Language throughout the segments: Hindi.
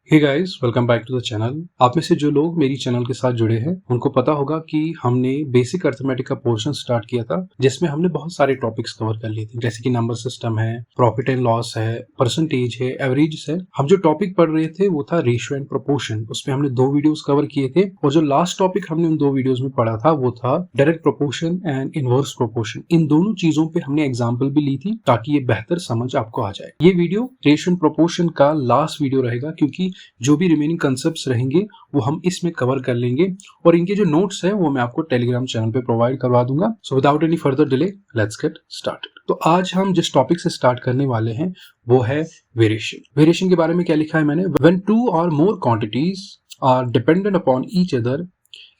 Hey guys, welcome back to the channel. आप में से जो लोग मेरी चैनल के साथ जुड़े हैं उनको पता होगा कि हमने बेसिक अर्थमेटिक का पोर्शन स्टार्ट किया था, जिसमें हमने बहुत सारे टॉपिक्स कवर कर लिए थे, जैसे कि नंबर सिस्टम है, प्रॉफिट एंड लॉस है, परसेंटेज है, एवरेज है। हम जो टॉपिक पढ़ रहे थे वो था रेशियो एंड प्रोपोर्शन। उसमें हमने 2 वीडियोस कवर किए थे और जो लास्ट टॉपिक हमने उन 2 वीडियोस में पढ़ा था वो था direct proportion and inverse proportion. इन दोनों चीजों पे हमने एग्जाम्पल भी ली थी ताकि ये बेहतर समझ आपको आ जाए। ये वीडियो रेशियो एंड प्रोपोर्शन का लास्ट वीडियो रहेगा, क्योंकि जो भी रिमेनिंग कंसेप्ट्स रहेंगे वो हम इसमें कवर कर लेंगे और इनके जो नोट्स है वो मैं आपको टेलीग्राम चैनल पे प्रोवाइड करवा दूंगा। So without any further delay let's get started. तो आज हम जिस टॉपिक से स्टार्ट करने वाले हैं वो है वेरिएशन। वेरिएशन के बारे में क्या लिखा है मैंने, when 2 or more quantities are dependent upon each other,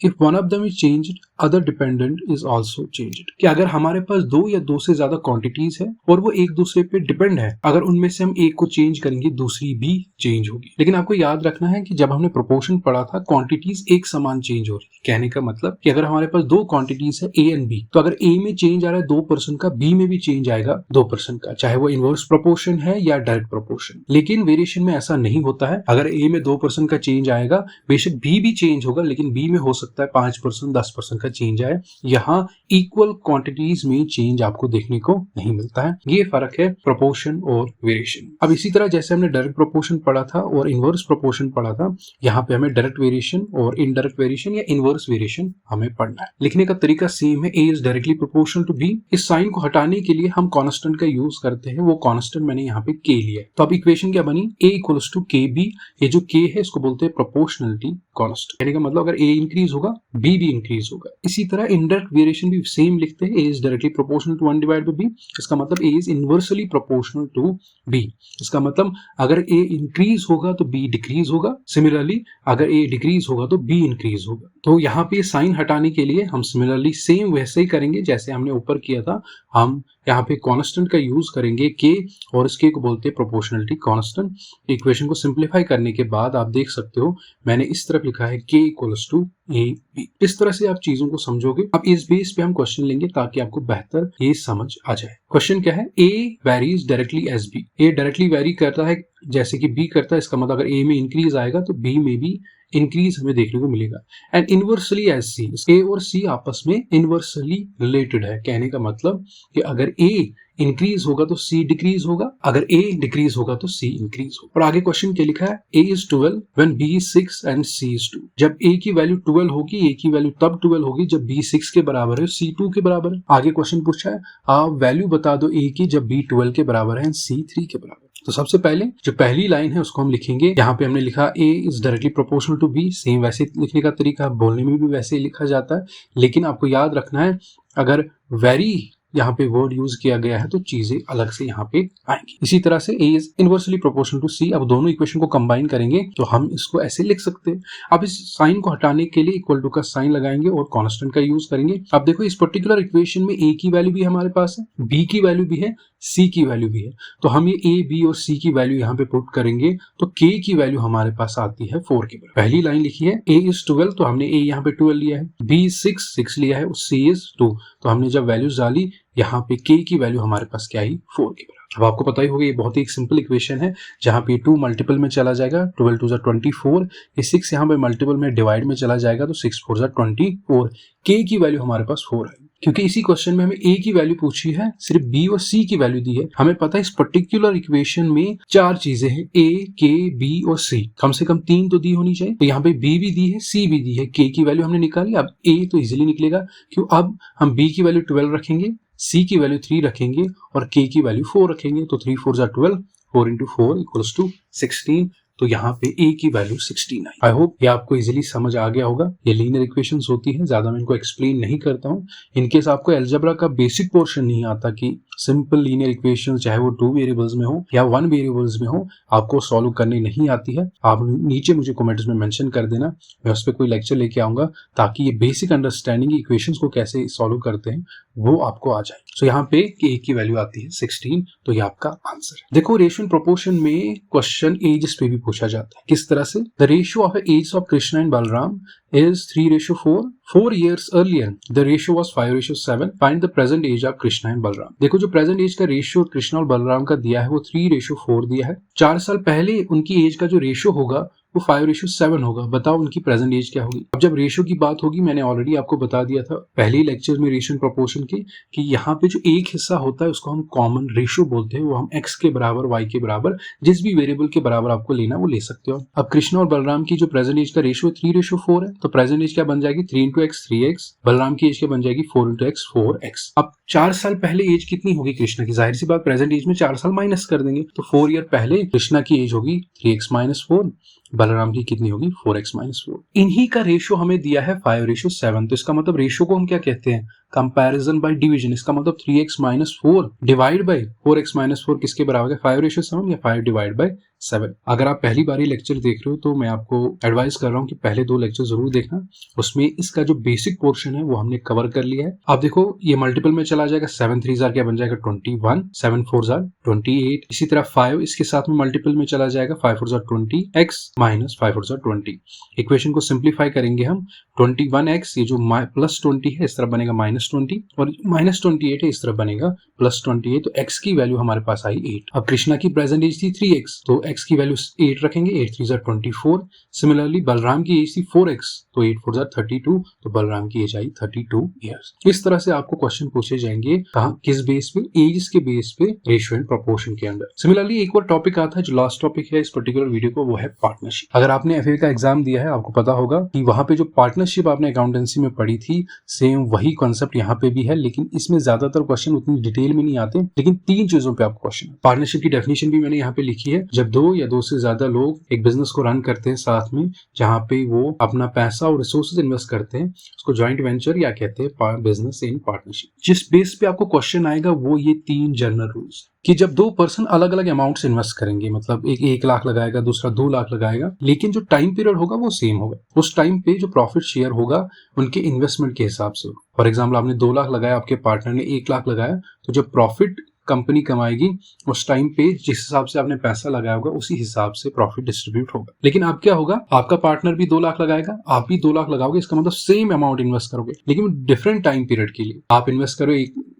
if one of them is changed, other dependent is also changed। कि अगर हमारे पास 2 या 2 से ज्यादा क्वांटिटीज है और वो एक दूसरे पे डिपेंड है, अगर उनमें से हम एक को चेंज करेंगे दूसरी भी चेंज होगी। लेकिन आपको याद रखना है कि जब हमने प्रोपोर्शन पढ़ा था क्वांटिटीज एक समान चेंज हो रही है। कहने का मतलब कि अगर हमारे पास 2 क्वांटिटीज है ए एंड बी, तो अगर ए में चेंज आ रहा है 2% का, बी में भी चेंज आएगा 2% का, चाहे वो इनवर्स प्रोपोर्शन है या डायरेक्ट प्रोपोर्शन। लेकिन वेरिएशन में ऐसा नहीं होता है। अगर ए में 2% का चेंज आएगा, बेशक बी भी चेंज होगा, लेकिन बी में हो सकता है 5% 10% का चेंज आए। यहाँ इक्वल क्वांटिटीज में चेंज आपको देखने को नहीं मिलता है। ये फर्क है प्रोपोर्शन और वेरिएशन। अब इसी तरह जैसे हमने डायरेक्ट प्रोपोर्शन पढ़ा था और इनवर्स प्रोपोर्शन पढ़ा था, यहाँ पे हमें डायरेक्ट वेरिएशन और इनडायरेक्ट वेरिएशन या इनवर्स वेरिएशन हमें पढ़ना है। लिखने का तरीका सेम है, A is directly proportional to B. इस साइन को हटाने के लिए हम कांस्टेंट का यूज करते हैं, वो कांस्टेंट मैंने यहाँ पे के लिया है। तो अब इक्वेशन क्या बनी, ए इक्वल्स टू के बी। ये जो के है इसको बोलते हैं प्रोपोर्शनलिटी कांस्टेंट। कहने का मतलब अगर ए इंक्रीज होगा बी भी इंक्रीज होगा। इसी तरह इनडायरेक्ट वेरिएशन भी सेम लिखते हैं, A is directly proportional to 1 divide by B. इसका मतलब A is inversely proportional to B. इसका मतलब अगर ए इंक्रीज होगा तो बी डिक्रीज होगा, सिमिलरली अगर ए डिक्रीज होगा तो बी इंक्रीज होगा। तो यहाँ पे साइन हटाने के लिए हम सिमिलरली सेम वैसे ही करेंगे जैसे हमने ऊपर किया था। हम यहाँ पे कांस्टेंट का यूज करेंगे के, और इसके को बोलते हैं प्रोपोर्शनलिटी कांस्टेंट। इक्वेशन को सिंप्लीफाई करने के बाद आप देख सकते हो मैंने इस तरफ लिखा है के इक्वल्स टू ए बी। इस तरह से आप चीजों को समझोगे। अब इस बेस पे हम क्वेश्चन लेंगे ताकि आपको बेहतर ये समझ आ जाए। क्वेश्चन क्या है, ए वेरीज डायरेक्टली एज बी। ए डायरेक्टली वेरी करता है जैसे कि बी करता है। इसका मतलब अगर ए में इंक्रीज आएगा तो बी में भी इंक्रीज हमें देखने को मिलेगा। एंड इनवर्सली एज सी, ए और सी आपस में इनवर्सली रिलेटेड है। कहने का मतलब कि अगर ए इंक्रीज होगा तो सी डिक्रीज होगा, अगर ए डिक्रीज होगा तो सी इंक्रीज होगा। और आगे क्वेश्चन क्या लिखा है, A is 12 when B is 6 and C is 2। जब ए की वैल्यू 12 होगी, ए की वैल्यू तब 12 होगी जब बी 6 के बराबर है, सी 2 के बराबर है। आगे क्वेश्चन पूछा है आप वैल्यू बता दो ए की जब बी 12 के बराबर है, सी 3 के बराबर। तो सबसे पहले जो पहली लाइन है उसको हम लिखेंगे। यहाँ पे हमने लिखा A is directly proportional to B. Same वैसे लिखने का तरीका, बोलने में भी वैसे ही लिखा जाता है, लेकिन आपको याद रखना है अगर वेरी यहाँ पे वर्ड यूज किया गया है तो चीजें अलग से यहाँ पे आएंगी। इसी तरह से ए इज इनवर्सली प्रोपोर्शनल टू सी। अब दोनों इक्वेशन को कंबाइन करेंगे तो हम इसको ऐसे लिख सकते हैं। अब इस साइन को हटाने के लिए इक्वल टू का साइन लगाएंगे और कांस्टेंट का यूज करेंगे। अब देखो इस पर्टिकुलर इक्वेशन में ए की वैल्यू भी हमारे पास है, बी की वैल्यू भी है, सी की वैल्यू भी है। तो हम ये ए बी और सी की वैल्यू यहाँ पे पुट करेंगे तो के की वैल्यू हमारे पास आती है 4 के बराबर। पहली लाइन लिखी है ए इज 12, तो हमने ए यहाँ पे 12 लिया है, बी इज 6 लिया है और सी इज 2। तो हमने जब वैल्यूज डाली यहाँ पे के की वैल्यू हमारे पास क्या आई, 4 के बराबर। अब आपको पता ही होगा ये बहुत ही एक सिंपल इक्वेशन है, जहाँ पे 2 मल्टीपल में चला जाएगा, 12 2 24, ये 6 यहाँ पे मल्टीपल में डिवाइड में चला जाएगा तो 6 4 24। के की वैल्यू हमारे पास 4 है, क्योंकि इसी क्वेश्चन में हमें ए की वैल्यू पूछी है, सिर्फ बी और सी की वैल्यू दी है। हमें पता है इस पर्टिकुलर इक्वेशन में 4 चीजें हैं, ए के बी और सी, कम से कम 3 तो दी होनी चाहिए। तो यहाँ पे बी भी दी है, सी भी दी है, के की वैल्यू हमने निकाली। अब ए तो इजिली निकलेगा, क्यों, अब हम बी की वैल्यू 12 रखेंगे, सी की वैल्यू 3 रखेंगे और के की वैल्यू 4 रखेंगे। तो 3 4 12, 4 into 4 इक्वल्स टू 16। तो यहाँ पे ए की वैल्यू 16 आई। आई होप ये आपको इजीली समझ आ गया होगा। ये लीनियर इक्वेशंस होती है, ज्यादा मैं इनको एक्सप्लेन नहीं करता हूँ। इनकेस आपको अलजेब्रा का बेसिक पोर्शन नहीं आता कि सिंपल लीनियर इक्वेशन चाहे वो 2 वेरिएबल्स में हो या 1 वेरिएबल्स में हो, आपको सॉल्व करने नहीं आती है, आप नीचे मुझे कमेंट्स में मेंशन कर देना, मैं उस पर कोई लेक्चर लेके आऊंगा ताकि ये बेसिक अंडरस्टैंडिंग इक्वेशंस को कैसे सॉल्व करते हैं वो आपको आ जाए। सो यहाँ पे ए की वैल्यू आती है 16, तो ये आपका आंसर है। देखो रेशियो एंड प्रोपोर्शन में क्वेश्चन एजेस पे भी पूछा जाता है। किस तरह से, the ratio of age of Krishna and Balram is 3:4, 4 years earlier, the ratio was 5:7. Find the present age of Krishna and Balram. देखो जो प्रेजेंट एज का रेशियो कृष्णा और बलराम का दिया है वो 3:4 दिया है। 4 साल पहले उनकी एज का जो रेशियो होगा वो 5:7 होगा। बताओ उनकी प्रेजेंट एज क्या होगी। अब जब रेशियो की बात होगी, मैंने ऑलरेडी आपको बता दिया था पहले ही लेक्चर में रेशियो प्रोपोर्शन के, कि यहाँ पे जो एक हिस्सा होता है उसको हम कॉमन रेशियो बोलते हैं। वो हम x के बराबर, y के बराबर, जिस भी वेरिएबल के बराबर आपको लेना वो ले सकते हो। अब कृष्णा और बलराम की जो प्रेजेंट एज का रेशियो 3:4 है, तो प्रेजेंट एज क्या बन जाएगी 3 × x 3x, बलराम की एज क्या बन जाएगी 4 × x 4x। अब 4 साल पहले एज कितनी होगी कृष्णा की, जाहिर सी बात प्रेजेंट एज में 4 साल माइनस कर देंगे, तो 4 ईयर पहले कृष्णा की एज होगी 3x - 4, बलराम की कितनी होगी 4x - 4। इन्हीं का रेशियो हमें दिया है 5:7, तो इसका मतलब रेशियो को हम क्या कहते हैं, कंपैरिजन बाय डिवीजन। इसका मतलब 3x - 4 डिवाइड बाय 4x - 4 किसके बराबर है 5:7 या 5/7। अगर आप पहली बार ही लेक्चर देख रहे हो तो मैं आपको एडवाइस कर रहा हूँ कि पहले 2 लेक्चर जरूर देखना, उसमें इसका जो बेसिक पोर्शन है वो हमने कवर कर लिया है। आप देखो ये मल्टीपल में चला जाएगा, 7 3 क्या बन जाएगा 21, 7 4 28, इसी तरह 5 इसके साथ में मल्टीपल में चला जाएगा, 5 4 20, x - 5 4 20। इक्वेशन को सिंप्लीफाई करेंगे हम, 21x ये जो +20 है इस तरफ बनेगा -20, और -28 है इस तरफ बनेगा +28, तो x की वैल्यू हमारे पास आई 8। अब कृष्णा की प्रेजेंट एज थी 3x, तो x की वैल्यू 8 रखेंगे, 8 3 24। सिमिलरली बलराम की एज थी 4x, तो 8 4 32, तो बलराम की एज आई 32 ईयर्स। इस तरह से आपको क्वेश्चन पूछे जाएंगे, कहाँ किस बेस पे, एज के बेस पे, रेशियो एंड प्रोपोर्शन के अंदर। सिमिलरली एक और टॉपिक आता है जो लास्ट टॉपिक है इस पर्टिकुलर वीडियो को, वो है पार्टनरशिप। अगर आपने एफए का एग्जाम दिया है आपको पता होगा कि वहां पे जो पार्टनरशिप आपने अकाउंटेंसी में पढ़ी थी, सेम वही कॉन्सेप्ट यहाँ पे भी है, लेकिन इसमें ज्यादातर क्वेश्चन उतनी डिटेल में नहीं आते, लेकिन 3 चीजों पे आपको क्वेश्चन। पार्टनरशिप की डेफिनेशन भी मैंने यहाँ पे लिखी है, जब 2 या 2 से ज्यादा लोग एक बिजनेस को रन करते हैं साथ में, जहाँ पे वो अपना पैसा और रिसोर्सेज इन्वेस्ट करते हैं, उसको जॉइंट वेंचर या कहते हैं बिजनेस इन पार्टनरशिप। जिस बेस पे आपको क्वेश्चन आएगा वो ये 3 जनरल रूल्स, कि जब 2 पर्सन अलग अलग अमाउंट्स इन्वेस्ट करेंगे, मतलब एक 1 लाख लगाएगा, दूसरा 2 लाख लगाएगा, लेकिन जो टाइम पीरियड होगा वो सेम होगा, उस टाइम पे जो प्रॉफिट शेयर होगा उनके इन्वेस्टमेंट के हिसाब से। फॉर एग्जाम्पल आपने 2 लाख लगाया, आपके पार्टनर ने 1 लाख लगाया, तो जब प्रॉफिट कंपनी कमाएगी उस टाइम पे जिस हिसाब से आपने पैसा लगाया होगा उसी हिसाब से प्रॉफिट डिस्ट्रीब्यूट होगा। लेकिन अब क्या होगा, आपका पार्टनर भी 2 लाख लगाएगा, आप भी 2 लाख लगाओगे, इसका मतलब सेम अमाउंट इन्वेस्ट करोगे, लेकिन डिफरेंट टाइम पीरियड के लिए। आप इन्वेस्ट करो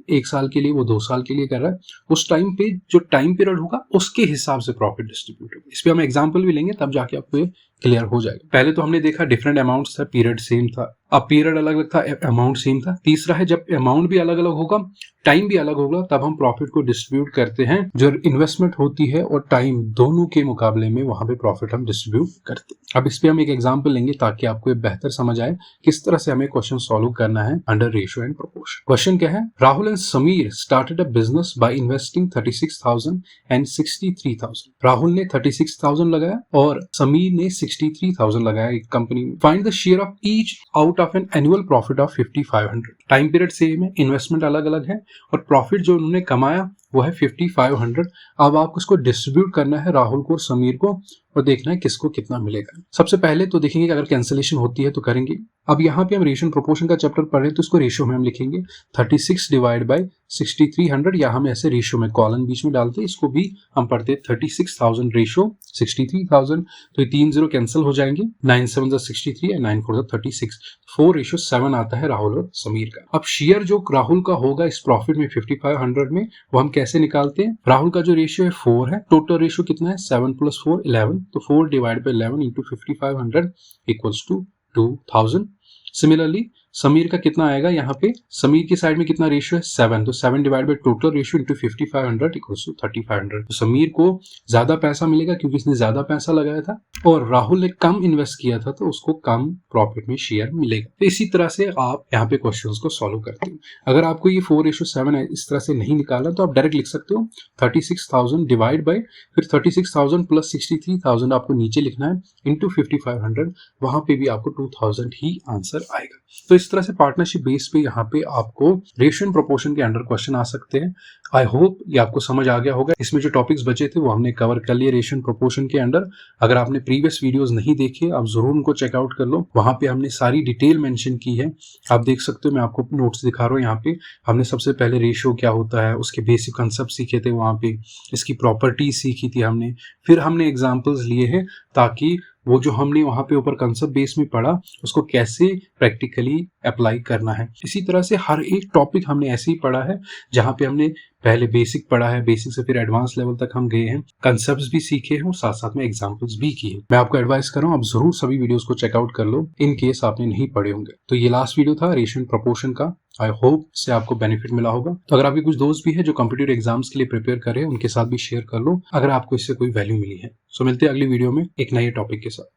एक साल के लिए, वो 2 साल के लिए कर रहा है, उस टाइम पे जो टाइम पीरियड होगा उसके हिसाब से प्रॉफिट डिस्ट्रीब्यूट होगा। इस पे हम एग्जांपल भी लेंगे, तब जाके आपको क्लियर हो जाएगा। पहले तो हमने देखा डिफरेंट अमाउंट्स था, पीरियड सेम था, अब पीरियड अलग अलग था, अमाउंट सेम था। तीसरा है जब अमाउंट भी अलग अलग होगा, टाइम भी अलग होगा, तब हम प्रॉफिट को डिस्ट्रीब्यूट करते हैं। जो इन्वेस्टमेंट होती है और टाइम दोनों के मुकाबले में वहां पे प्रॉफिट हम डिस्ट्रीब्यूट करते हैं। अब इस पे हम एक एग्जांपल लेंगे ताकि आपको बेहतर समझ आए किस तरह से हमें क्वेश्चन सॉल्व करना है under ratio and proportion. Question क्या है, Rahul and Sameer started a business by investing 36,000 and 63,000। Rahul ने 36,000 लगाया और समीर ने 63,000 लगाया एक कंपनी में। Find the share of each out of an annual profit of 5,500। Time period same है, इन्वेस्टमेंट अलग अलग है और प्रॉफिट जो उन्होंने कमाया वो है 5,500। अब आपको उसको डिस्ट्रीब्यूट करना है राहुल को और समीर को और देखना है किसको कितना मिलेगा। सबसे पहले तो देखेंगे कि अगर कैंसिलेशन होती है तो करेंगे। अब यहाँ पे हम रेशियो प्रोपोर्शन का चैप्टर पढ़ रहे हैं तो इसको रेशियो में हम लिखेंगे 36 डिवाइड बाय 6300, या हम ऐसे रेशियो में कॉलन बीच में डालते हैं, इसको भी हम पढ़ते हैं 36,000 रेशियो 63,000, तो ये 3 0 कैंसिल हो जाएंगे, 9 7 63 एंड 9 4 36, 4:7 आता है राहुल और समीर का। अब शेयर जो राहुल का होगा इस प्रॉफिट में 5,500 में, वो हम कैसे निकालते हैं, राहुल का जो रेशियो है 4 है, टोटल रेशियो कितना है 7 + 4 11, तो 4 divide by 11 into 5,500 equals to 2,000। Similarly Sameer का कितना आएगा, यहाँ पे समीर की साइड में कितना रेशियो है 7, तो 7 divide by total ratio into 5,500 equals to 3,500। तो समीर को ज्यादा पैसा मिलेगा क्योंकि इसने ज्यादा पैसा लगाया था, और राहुल ने कम इन्वेस्ट किया था तो उसको कम प्रॉफिट में शेयर मिलेगा। तो इसी तरह से आप यहाँ पे क्वेश्चंस को सॉल्व करते हैं। अगर आपको ये 4:7 है इस तरह से नहीं निकाला तो आप डायरेक्ट लिख सकते हो 36,000 डिवाइड बाय, फिर 36,000 प्लस 63,000 आपको नीचे लिखना है इंटू 5,500, वहां पे भी आपको 2,000 ही आंसर आएगा। तो इस तरह से पार्टनरशिप बेस पे यहाँ पे आपको रेशियो एंड प्रोपोर्शन के अंडर क्वेश्चन आ सकते हैं। आई होप ये आपको समझ आ गया होगा। इसमें जो टॉपिक्स बचे थे वो हमने कवर कर लिए रेशियो एंड प्रोपोर्शन के अंडर। अगर आपने प्रीवियस वीडियोस नहीं देखे आप जरूर उनको चेकआउट कर लो, वहां पे हमने सारी डिटेल मेंशन की है, आप देख सकते हो। मैं आपको नोट्स दिखा रहा हूँ। यहाँ पे हमने सबसे पहले रेशियो क्या होता है उसके बेसिक कंसेप्ट सीखे थे, वहां पे इसकी प्रॉपर्टीज सीखी थी हमने, फिर हमने एग्जाम्पल्स लिए हैं ताकि वो जो हमने वहाँ पे ऊपर कंसेप्ट बेस में पढ़ा उसको कैसे प्रैक्टिकली अप्लाई करना है। इसी तरह से हर एक टॉपिक हमने ऐसे ही पढ़ा है, जहाँ पे हमने पहले बेसिक पढ़ा है, बेसिक से फिर एडवांस लेवल तक हम गए हैं, कंसेप्ट्स भी सीखे हैं और साथ साथ में एग्जांपल्स भी किए। मैं आपको एडवाइस कर रहा हूँ आप जरूर सभी वीडियोस को चेकआउट कर लो इन केस आपने नहीं पढ़े होंगे। तो ये लास्ट वीडियो था रेशियो एंड प्रोपोर्शन का। आई होप इससे आपको बेनिफिट मिला होगा। तो अगर आपके कुछ दोस्त भी है जो कॉम्पिटिटिव एग्जाम्स के लिए प्रिपेयर कर रहे हैं, उनके साथ भी शेयर कर लो अगर आपको इससे कोई वैल्यू मिली है। सो मिलते हैं अगली वीडियो में एक नए टॉपिक के साथ।